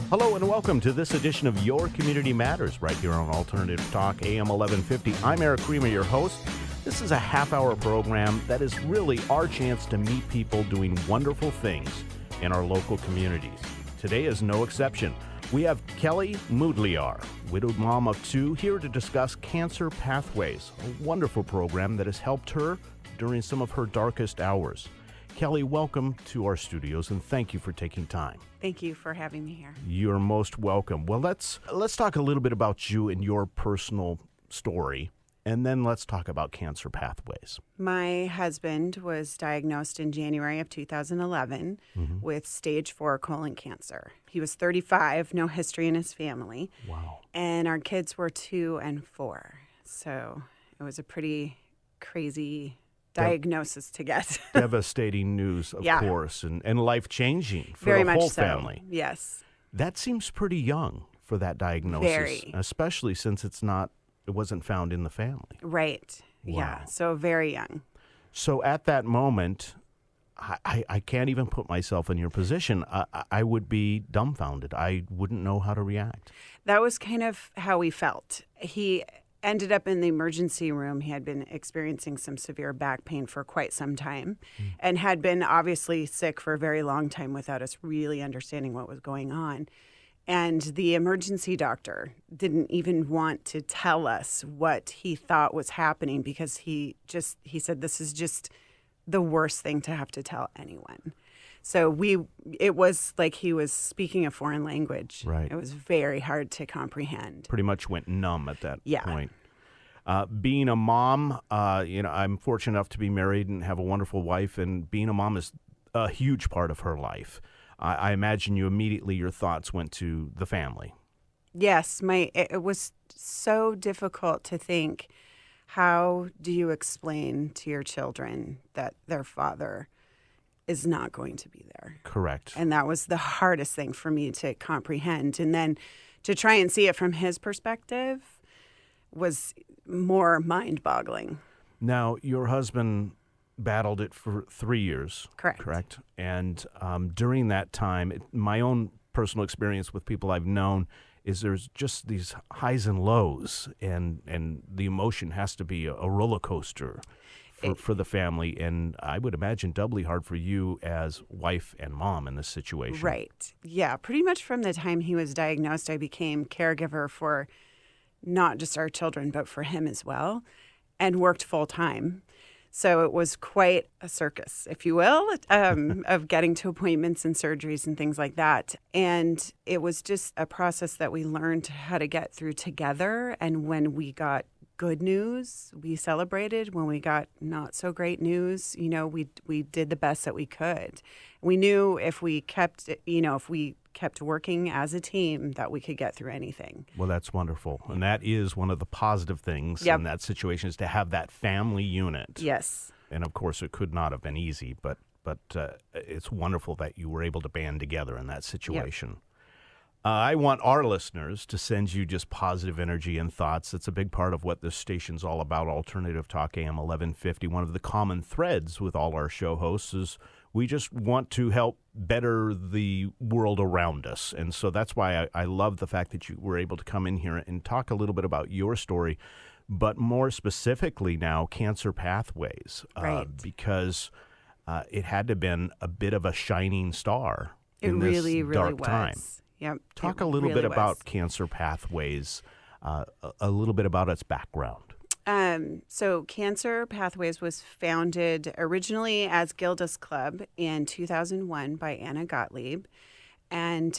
Hello and welcome to this edition of Your Community Matters right here on Alternative Talk AM 1150. I'm Eric Creamer, your host. This is a half-hour program that is really our chance to meet people doing wonderful things in our local communities. Today is no exception. We have Kelly Mudaliar, widowed mom of two, here to discuss Cancer Pathways, a wonderful program that has helped her during some of her darkest hours. Kelly, welcome to our studios, and thank you for taking time. Thank you for having me here. You're most welcome. Well, let's talk a little bit about you and your personal story, and then let's talk about Cancer Pathways. My husband was diagnosed in January of 2011 with stage 4 colon cancer. He was 35, no history in his family. Wow. And our kids were 2 and 4. So it was a pretty crazy diagnosis to get. Devastating news, of course, and life-changing for Very the much whole so. family. Yes. That seems pretty young for that diagnosis, Very. especially since it wasn't found in the family. Right. Wow. Yeah. So very young. So at that moment, I can't even put myself in your position. I would be dumbfounded. I wouldn't know how to react. That was kind of how we felt. He ended up in the emergency room. He had been experiencing some severe back pain for quite some time and had been obviously sick for a very long time without us really understanding what was going on. And the emergency doctor didn't even want to tell us what he thought was happening because he said, this is just the worst thing to have to tell anyone. So it was like he was speaking a foreign language. Right. It was very hard to comprehend. Pretty much went numb at that Yeah. point. Being a mom, I'm fortunate enough to be married and have a wonderful wife, and being a mom is a huge part of her life. I imagine your thoughts went to the family. Yes, it was so difficult to think, how do you explain to your children that their father is not going to be there? Correct. And that was the hardest thing for me to comprehend. And then to try and see it from his perspective was more mind-boggling. Now, your husband battled it for 3 years. Correct. And during that time, my own personal experience with people I've known is there's just these highs and lows, and the emotion has to be a roller coaster for the family, and I would imagine doubly hard for you as wife and mom in this situation. Right. Yeah, pretty much from the time he was diagnosed, I became caregiver for not just our children, but for him as well, and worked full time. So it was quite a circus, if you will, of getting to appointments and surgeries and things like that. And it was just a process that we learned how to get through together. And when we got good news, we celebrated. When we got not so great news, we did the best that we could. We knew if we kept working as a team that we could get through anything. Well, that's wonderful. And that is one of the positive things in that situation, is to have that family unit. Yes. And of course, it could not have been easy, but it's wonderful that you were able to band together in that situation. Yep. I want our listeners to send you just positive energy and thoughts. It's a big part of what this station's all about, Alternative Talk AM 1150. One of the common threads with all our show hosts is we just want to help better the world around us. And so that's why I love the fact that you were able to come in here and talk a little bit about your story, but more specifically now, Cancer Pathways, right. Because it had to have been a bit of a shining star in this really dark time. Yep. Talk a little bit about Cancer Pathways, a little bit about its background. So Cancer Pathways was founded originally as Gilda's Club in 2001 by Anna Gottlieb. And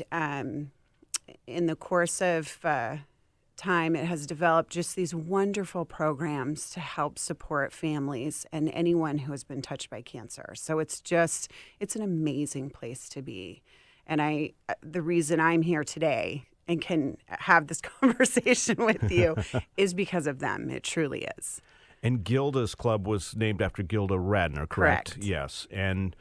in the course of time, it has developed just these wonderful programs to help support families and anyone who has been touched by cancer. So it's an amazing place to be. And the reason I'm here today and can have this conversation with you is because of them. It truly is. And Gilda's Club was named after Gilda Radner, correct? Yes. And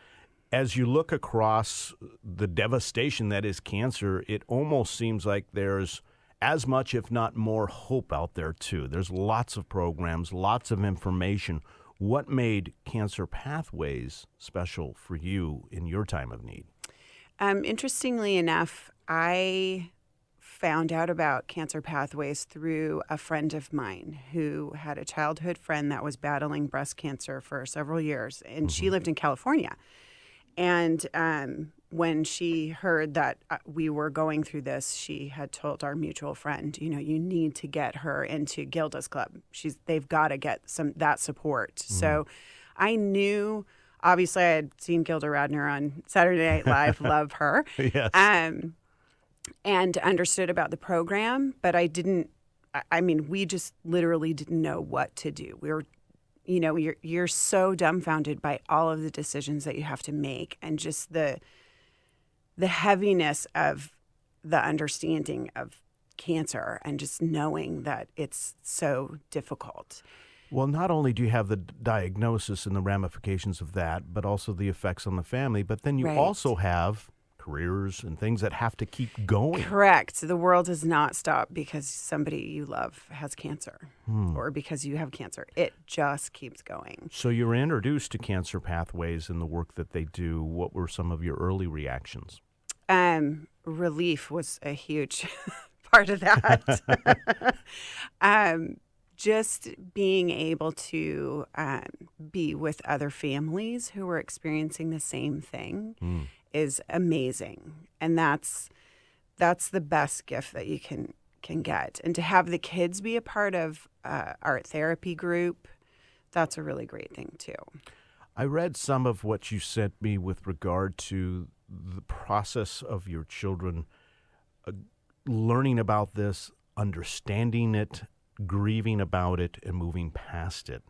as you look across the devastation that is cancer, it almost seems like there's as much, if not more, hope out there, too. There's lots of programs, lots of information. What made Cancer Pathways special for you in your time of need? Interestingly enough, I found out about Cancer Pathways through a friend of mine who had a childhood friend that was battling breast cancer for several years, and she lived in California. And when she heard that we were going through this, she had told our mutual friend, you know, you need to get her into Gilda's Club. They've got to get that support. So I knew, obviously, I had seen Gilda Radner on Saturday Night Live, love her. Yes. And understood about the program, but I didn't. I mean, we just literally didn't know what to do. We were, you know, you're so dumbfounded by all of the decisions that you have to make, and just the heaviness of the understanding of cancer, and just knowing that it's so difficult. Well, not only do you have the diagnosis and the ramifications of that, but also the effects on the family, but then you Right. also have careers and things that have to keep going. Correct. The world does not stop because somebody you love has cancer or because you have cancer. It just keeps going. So you were introduced to Cancer Pathways and the work that they do. What were some of your early reactions? Relief was a huge part of that. Just being able to be with other families who were experiencing the same thing is amazing, and that's the best gift that you can get. And to have the kids be a part of art therapy group, that's a really great thing too. I read some of what you sent me with regard to the process of your children learning about this, understanding it, grieving about it, and moving past it.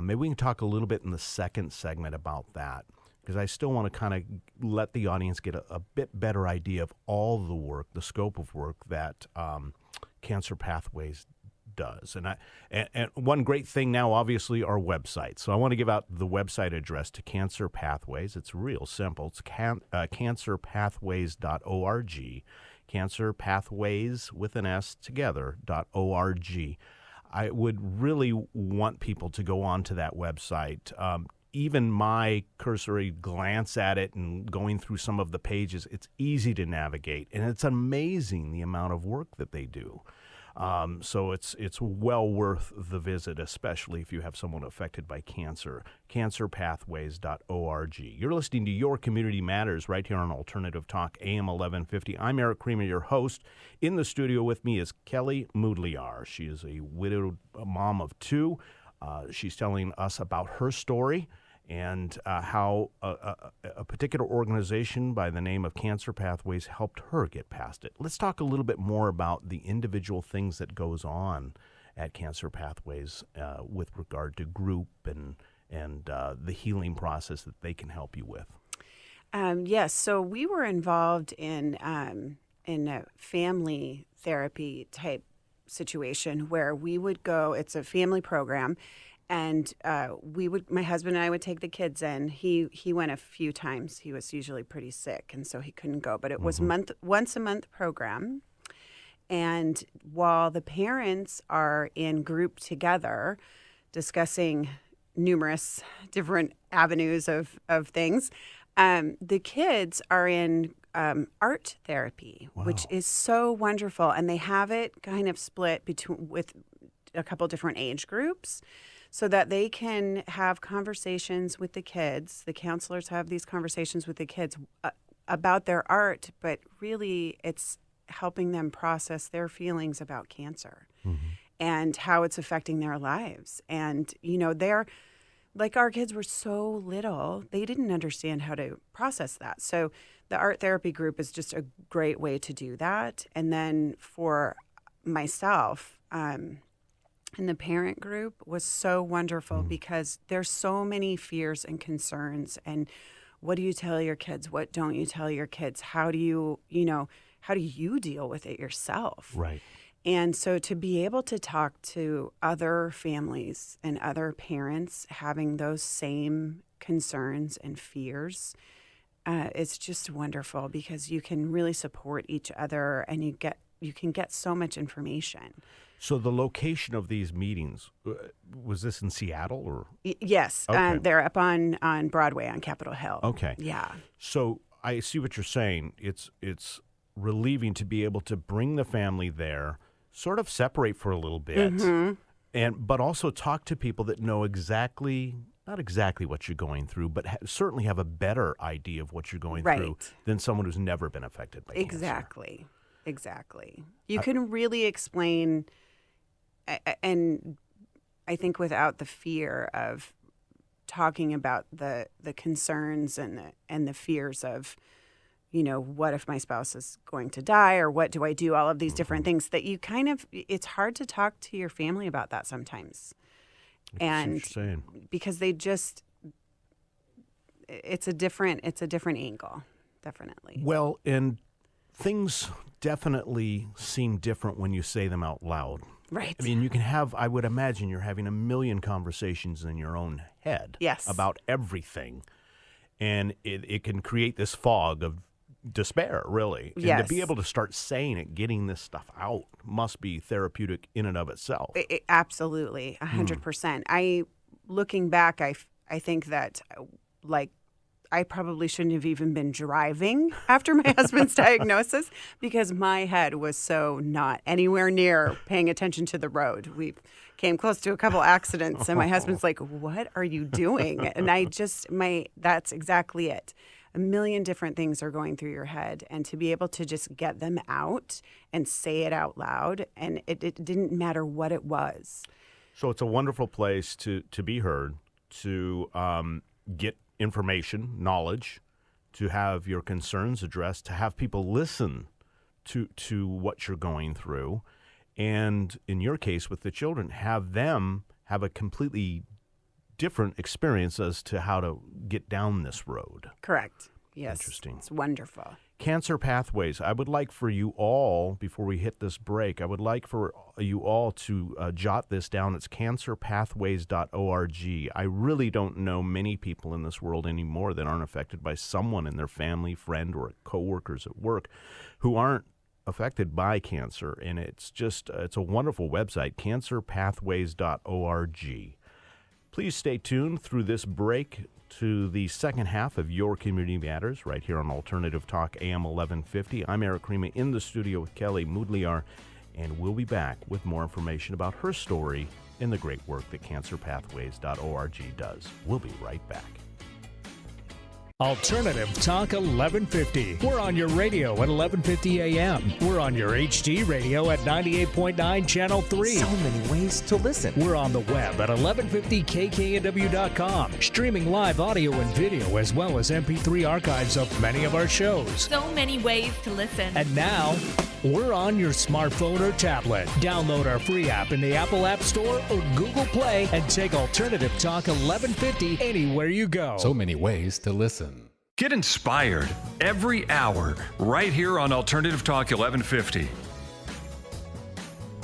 Maybe we can talk a little bit in the second segment about that, because I still want to kind of let the audience get a bit better idea of all the work, the scope of work that Cancer Pathways does. And one great thing now, obviously, are websites. So I want to give out the website address to Cancer Pathways. It's real simple. It's cancerpathways.org. Cancerpathways with an S together.org. I would really want people to go onto that website. Even my cursory glance at it and going through some of the pages, it's easy to navigate, and it's amazing the amount of work that they do. So it's well worth the visit, especially if you have someone affected by cancer. Cancerpathways.org. You're listening to Your Community Matters right here on Alternative Talk, AM 1150. I'm Eric Creamer, your host. In the studio with me is Kelly Mudaliar. She is a widowed mom of two. She's telling us about her story and how a particular organization by the name of Cancer Pathways helped her get past it. Let's talk a little bit more about the individual things that goes on at Cancer Pathways with regard to group and the healing process that they can help you with. Yes, so we were involved in a family therapy type situation where we would go. It's a family program, and my husband and I would take the kids in. He went a few times. He was usually pretty sick, and so he couldn't go. But it was once a month program, and while the parents are in group together, discussing numerous different avenues of things, the kids are in art therapy, which is so wonderful. And they have it kind of split with a couple different age groups so that they can have conversations with the kids. The counselors have these conversations with the kids about their art, but really it's helping them process their feelings about cancer and how it's affecting their lives. And, you know, like our kids were so little, they didn't understand how to process that. So the art therapy group is just a great way to do that. And then for myself, and the parent group was so wonderful because there's so many fears and concerns. And what do you tell your kids? What don't you tell your kids? How do you deal with it yourself? Right. And so to be able to talk to other families and other parents having those same concerns and fears, it's just wonderful because you can really support each other and you can get so much information. So the location of these meetings, was this in Seattle or? Yes, Okay. they're up on Broadway on Capitol Hill. Okay. Yeah. So I see what you're saying. It's relieving to be able to bring the family there, sort of separate for a little bit, but also talk to people that know not exactly what you're going through, but certainly have a better idea of what you're going through than someone who's never been affected by cancer. Exactly. You can really explain, and I think without the fear of talking about the concerns and the fears of, what if my spouse is going to die, or what do I do? All of these different things that it's hard to talk to your family about that sometimes. And because it's a different angle, definitely. Well, and things definitely seem different when you say them out loud. Right. I mean, I would imagine you're having a million conversations in your own head about everything. And it can create this fog of despair, really. And to be able to start saying it, getting this stuff out, must be therapeutic in and of itself. Absolutely, 100%. Looking back, I think that, I probably shouldn't have even been driving after my husband's diagnosis, because my head was so not anywhere near paying attention to the road. We came close to a couple accidents, and my husband's like, "What are you doing?" And that's exactly it. A million different things are going through your head, and to be able to just get them out and say it out loud, and it didn't matter what it was. So it's a wonderful place to be heard, to get information, knowledge, to have your concerns addressed, to have people listen to what you're going through, and in your case with the children, have them have a completely different experience as to how to get down this road. Correct. Yes. Interesting. It's wonderful. Cancer Pathways. I would like for you all, before we hit this break, I would like for you all to jot this down. It's cancerpathways.org. I really don't know many people in this world anymore that aren't affected by someone in their family, friend, or coworkers at work who aren't affected by cancer. And it's a wonderful website, cancerpathways.org. Please stay tuned through this break to the second half of Your Community Matters right here on Alternative Talk AM 1150. I'm Eric Crema in the studio with Kelly Mudaliar, and we'll be back with more information about her story and the great work that cancerpathways.org does. We'll be right back. Alternative Talk 1150. We're on your radio at 1150 AM. We're on your HD radio at 98.9 Channel 3. So many ways to listen. We're on the web at 1150kknw.com. Streaming live audio and video, as well as MP3 archives of many of our shows. So many ways to listen. And now, we're on your smartphone or tablet. Download our free app in the Apple App Store or Google Play and take Alternative Talk 1150 anywhere you go. So many ways to listen. Get inspired every hour right here on Alternative Talk 1150.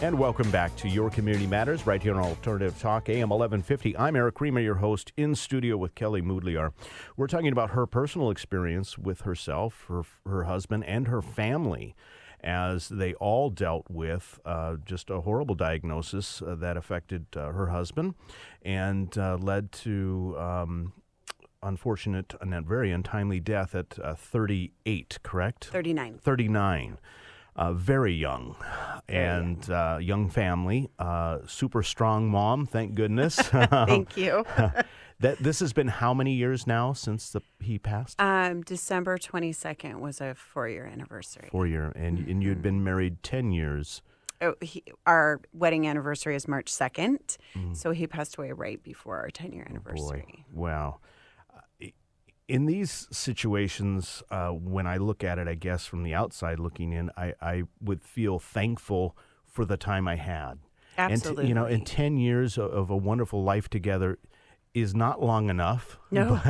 And welcome back to Your Community Matters right here on Alternative Talk AM 1150. I'm Eric Crema, your host, in studio with Kelly Mudaliar. We're talking about her personal experience with herself, her husband, and her family as they all dealt with just a horrible diagnosis that affected her husband and led to unfortunate and a very untimely death at 38, correct? 39. 39. Very young. And young family. Super strong mom, thank goodness. Thank you. This has been how many years now since he passed? December 22nd was a 4-year anniversary. 4-year. And you had been married 10 years. Our wedding anniversary is March 2nd. So he passed away right before our 10-year anniversary. Boy. Wow. In these situations, when I look at it, I guess from the outside looking in, I would feel thankful for the time I had. Absolutely. And 10 years of a wonderful life together is not long enough. No.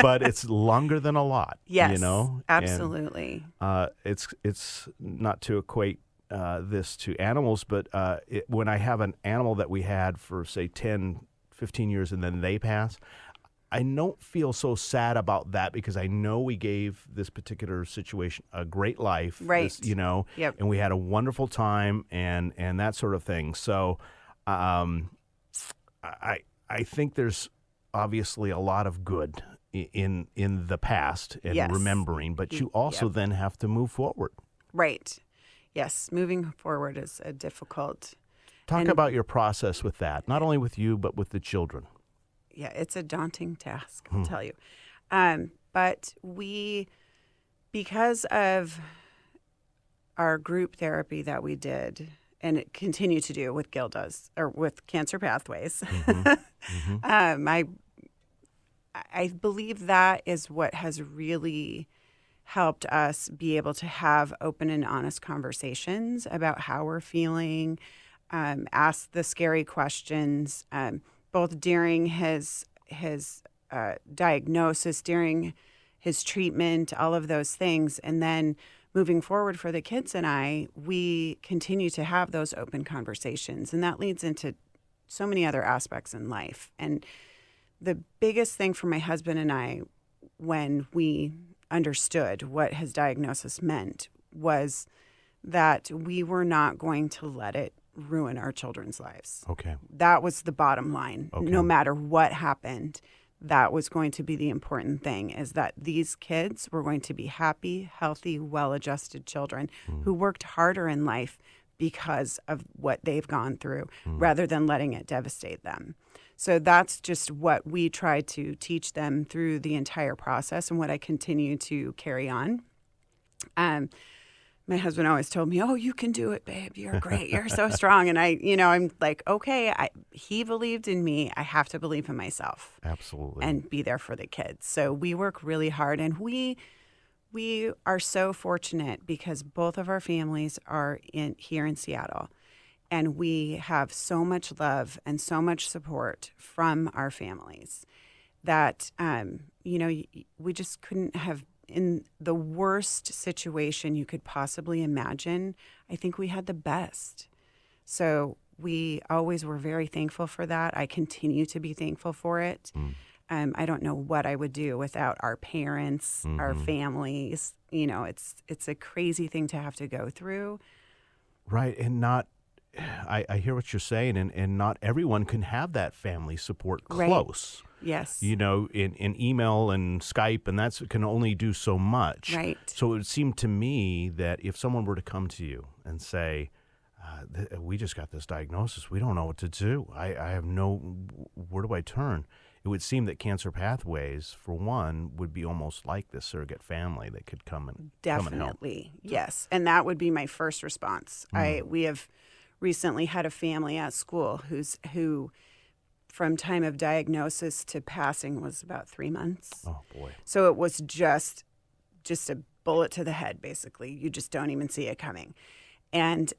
But it's longer than a lot. Yes, you know? absolutely. And, it's not to equate this to animals, but when I have an animal that we had for, say, 10, 15 years and then they pass, I don't feel so sad about that because I know we gave this particular situation a great life, right? Yep. And we had a wonderful time and that sort of thing. So, I think there's obviously a lot of good in the past and Yes. remembering, but you also Yep. then have to move forward. Right. Yes. Moving forward is a difficult. Talk And- about your process with that, not only with you, but with the children. Yeah, it's a daunting task, I'll tell you. But because of our group therapy that we did, and it continue to do with Gilda's or with Cancer Pathways, I believe that is what has really helped us be able to have open and honest conversations about how we're feeling, ask the scary questions, both during his diagnosis, during his treatment, all of those things. And then moving forward for the kids and I, we continue to have those open conversations. And that leads into so many other aspects in life. And the biggest thing for my husband and I, when we understood what his diagnosis meant, was that we were not going to let it ruin our children's lives. Okay. That was the bottom line. Okay. No matter what happened, that was going to be the important thing, is that these kids were going to be happy, healthy, well-adjusted children who worked harder in life because of what they've gone through, rather than letting it devastate them. So that's just what we try to teach them through the entire process and what I continue to carry on. My husband always told me, "Oh, you can do it, babe. You're great. You're so strong." And I'm like, okay, he believed in me. I have to believe in myself. Absolutely. And be there for the kids. So we work really hard, and we are so fortunate because both of our families are here in Seattle, and we have so much love and so much support from our families that we just couldn't have. In the worst situation you could possibly imagine, I think we had the best. So we always were very thankful for that. I continue to be thankful for it. I don't know what I would do without our parents, our families. It's a crazy thing to have to go through. Right. And I hear what you're saying, and not everyone can have that family support close. Right. Yes. In email and Skype, and that can only do so much. Right. So it would seem to me that if someone were to come to you and say, we just got this diagnosis, we don't know what to do, I have where do I turn? It would seem that Cancer Pathways, for one, would be almost like this surrogate family that could come and help. Definitely. Yes. And that would be my first response. We have recently had a family at school who from time of diagnosis to passing was about 3 months. Oh, boy. So it was just a bullet to the head, basically. You just don't even see it coming. And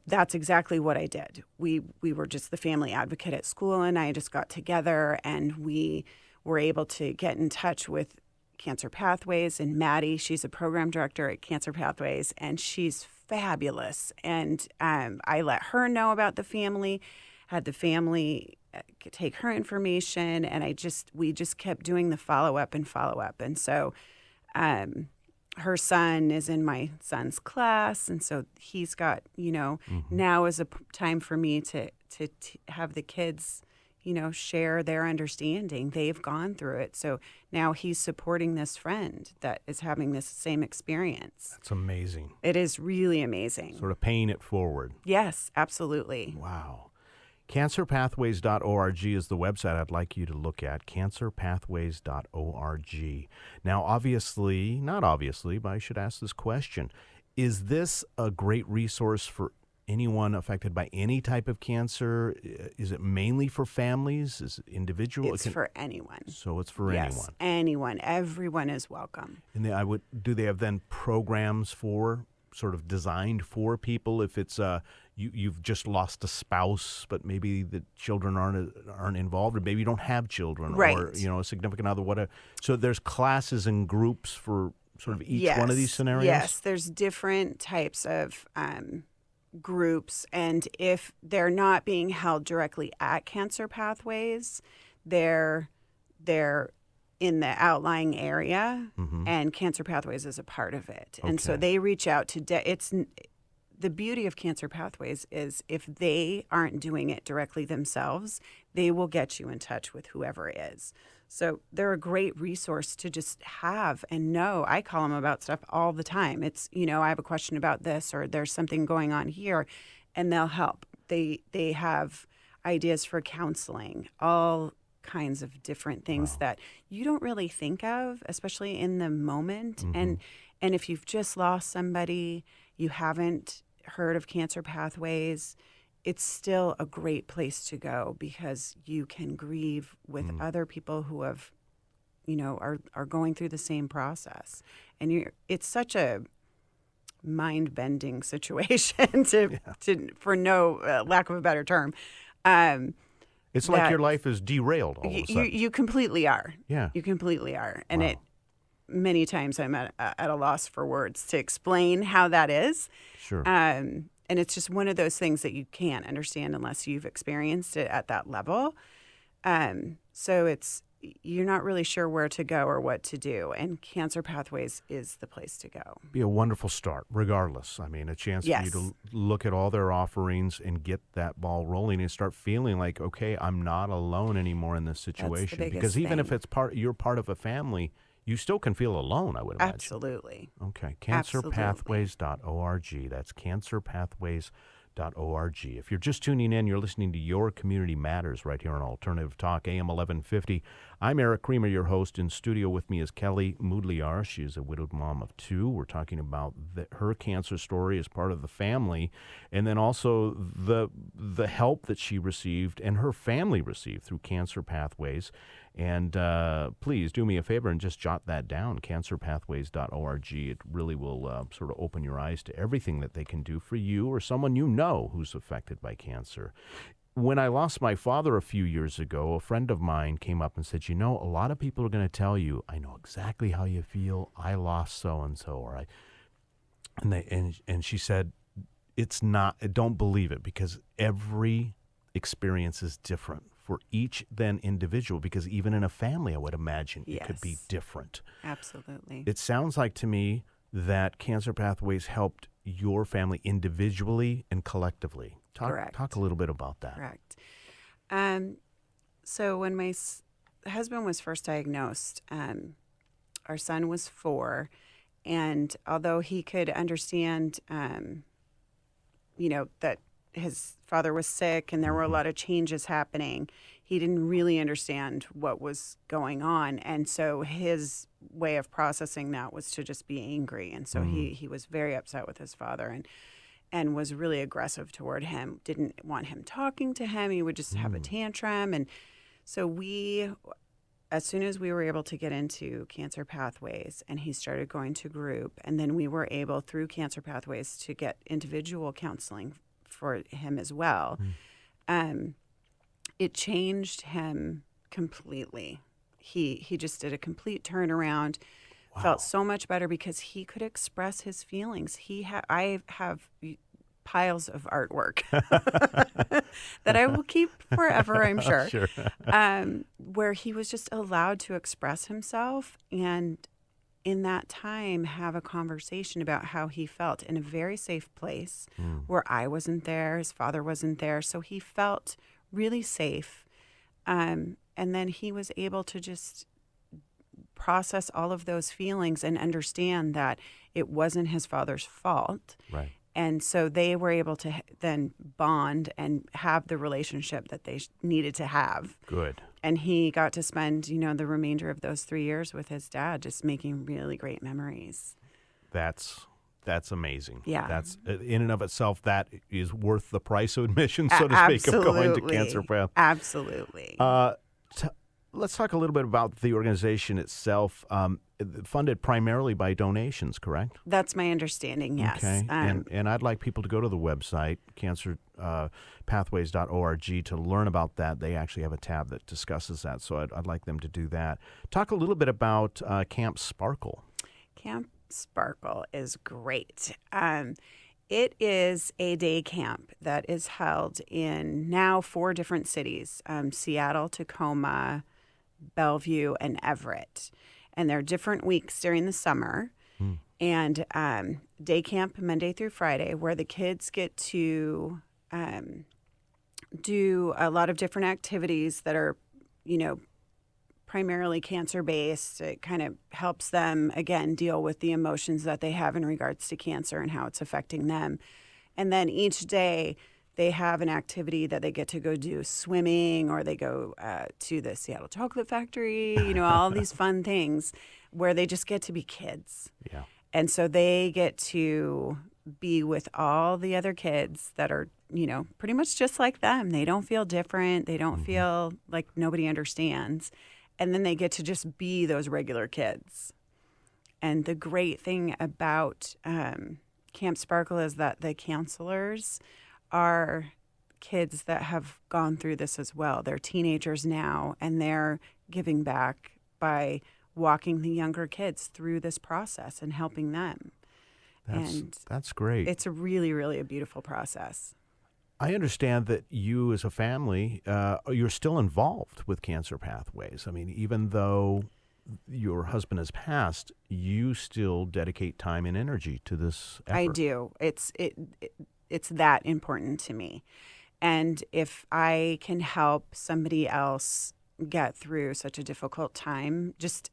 that's exactly what I did. We were just the family advocate at school, and I just got together, and we were able to get in touch with Cancer Pathways. And Maddie, she's a program director at Cancer Pathways, and she's fabulous. And I let her know about the family, had the family take her information, and we just kept doing the follow-up. And so her son is in my son's class, and so he's got, now is a time for me to have the kids, share their understanding. They've gone through it. So now he's supporting this friend that is having this same experience. That's amazing. It is really amazing. Sort of paying it forward. Yes, absolutely. Wow. CancerPathways.org is the website I'd like you to look at, CancerPathways.org. Now, not obviously, but I should ask this question. Is this a great resource for anyone affected by any type of cancer? Is it mainly for families? Is it individual? It's for anyone. So it's for Yes, anyone. Everyone is welcome. And do they have then programs for sort of designed for people if it's you've just lost a spouse, but maybe the children aren't involved, or maybe you don't have children, right, or a significant other, whatever. So there's classes and groups for sort of each one of these scenarios. Yes, there's different types of groups, and if they're not being held directly at Cancer Pathways, they're in the outlying area, and Cancer Pathways is a part of it. And so they reach out to the beauty of Cancer Pathways is if they aren't doing it directly themselves, they will get you in touch with whoever is. So they're a great resource to just have and know. I call them about stuff all the time. It's, I have a question about this, or there's something going on here, and they'll help. They have ideas for counseling, all kinds of different things that you don't really think of, especially in the moment. And if you've just lost somebody, you haven't heard of Cancer Pathways, it's still a great place to go because you can grieve with other people who have, are going through the same process. And it's such a mind-bending situation for no lack of a better term. It's like your life is derailed all of a sudden. You completely are. Yeah. You completely are. And many times I'm at a loss for words to explain how that is. Sure. And it's just one of those things that you can't understand unless you've experienced it at that level. So you're not really sure where to go or what to do. And Cancer Pathways is the place to go. Be a wonderful start, regardless. I mean, a chance for you to look at all their offerings and get that ball rolling and start feeling like, okay, I'm not alone anymore in this situation. That's the because even thing. if you're part of a family, you still can feel alone, I would imagine. Absolutely. Okay. Cancerpathways.org. That's cancerpathways.org. If you're just tuning in, you're listening to Your Community Matters right here on Alternative Talk, AM 1150. I'm Eric Creamer, your host. In studio with me is Kelly Mudaliar. She is a widowed mom of 2. We're talking about her cancer story as part of the family, and then also the help that she received and her family received through Cancer Pathways. And please do me a favor and just jot that down, cancerpathways.org. It really will sort of open your eyes to everything that they can do for you or someone you know who's affected by cancer. When I lost my father a few years ago, a friend of mine came up and said, a lot of people are going to tell you, I know exactly how you feel. I lost so-and-so. And she said, it's not, don't believe it, because every experience is different for each then individual, because even in a family, I would imagine it could be different. Absolutely. It sounds like to me that Cancer Pathways helped your family individually and collectively. Talk a little bit about that. Correct. So when my husband was first diagnosed, our son was 4, and although he could understand, that his father was sick and there were a lot of changes happening, he didn't really understand what was going on. And so his way of processing that was to just be angry. And so he was very upset with his father and was really aggressive toward him, didn't want him talking to him. He would just have a tantrum. And so as soon as we were able to get into Cancer Pathways and he started going to group, and then we were able through Cancer Pathways to get individual counseling for him as well, it changed him completely. He just did a complete turnaround. Wow. Felt so much better because he could express his feelings. I have piles of artwork that I will keep forever, I'm sure. Sure. Where he was just allowed to express himself, and in that time have a conversation about how he felt in a very safe place where I wasn't there, his father wasn't there. So he felt really safe. And then he was able to just process all of those feelings and understand that it wasn't his father's fault. Right. And so they were able to then bond and have the relationship that they needed to have. Good. And he got to spend, the remainder of those 3 years with his dad, just making really great memories. That's amazing. Yeah. That's in and of itself, that is worth the price of admission, so to speak, of going to Cancer Path. Absolutely. Let's talk a little bit about the organization itself. Funded primarily by donations, correct? That's my understanding, yes. Okay. And I'd like people to go to the website, cancerpathways.org, to learn about that. They actually have a tab that discusses that, so I'd like them to do that. Talk a little bit about Camp Sparkle. Camp Sparkle is great. It is a day camp that is held in now 4 different cities, Seattle, Tacoma, Bellevue, and Everett. And there are different weeks during the summer. And day camp Monday through Friday, where the kids get to do a lot of different activities that are, primarily cancer-based. It kind of helps them, again, deal with the emotions that they have in regards to cancer and how it's affecting them. And then each day they have an activity that they get to go do, swimming, or they go to the Seattle Chocolate Factory, all these fun things where they just get to be kids. Yeah. And so they get to be with all the other kids that are, pretty much just like them. They don't feel different. They don't feel like nobody understands. And then they get to just be those regular kids. And the great thing about Camp Sparkle is that the counselors are kids that have gone through this as well. They're teenagers now, and they're giving back by walking the younger kids through this process and helping them. That's great. It's a really, really a beautiful process. I understand that you as a family, you're still involved with Cancer Pathways. I mean, even though your husband has passed, you still dedicate time and energy to this effort. I do. It's that important to me. And if I can help somebody else get through such a difficult time, just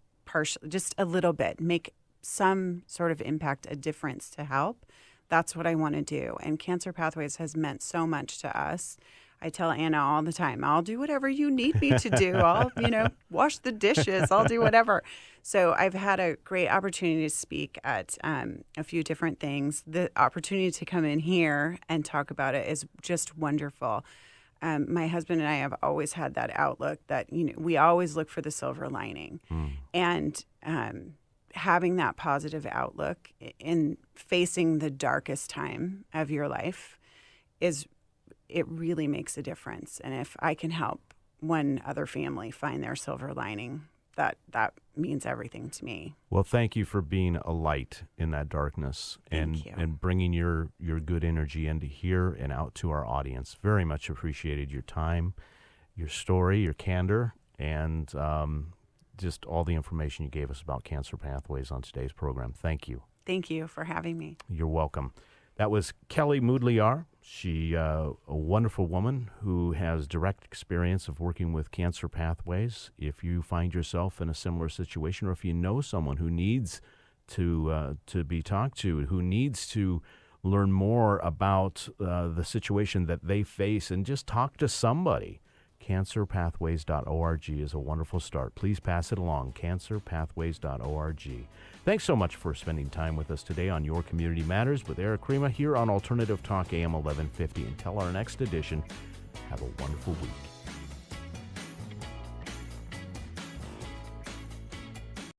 a little bit, make some sort of impact, a difference to help, that's what I want to do. And Cancer Pathways has meant so much to us. I tell Anna all the time, I'll do whatever you need me to do. I'll, wash the dishes. I'll do whatever. So I've had a great opportunity to speak at a few different things. The opportunity to come in here and talk about it is just wonderful. My husband and I have always had that outlook that, we always look for the silver lining. And having that positive outlook in facing the darkest time of your life it really makes a difference. And if I can help one other family find their silver lining, that means everything to me. Well, thank you for being a light in that darkness Thank you. and bringing your good energy into here and out to our audience. Very much appreciated your time, your story, your candor, and just all the information you gave us about Cancer Pathways on today's program. Thank you. Thank you for having me. You're welcome. That was Kelly Mudaliar. She a wonderful woman who has direct experience of working with Cancer Pathways. If you find yourself in a similar situation, or if you know someone who needs to be talked to, who needs to learn more about the situation that they face, and just talk to somebody, cancerpathways.org is a wonderful start. Please pass it along, cancerpathways.org. Thanks so much for spending time with us today on Your Community Matters with Eric Crema here on Alternative Talk AM 1150. Until our next edition, have a wonderful week.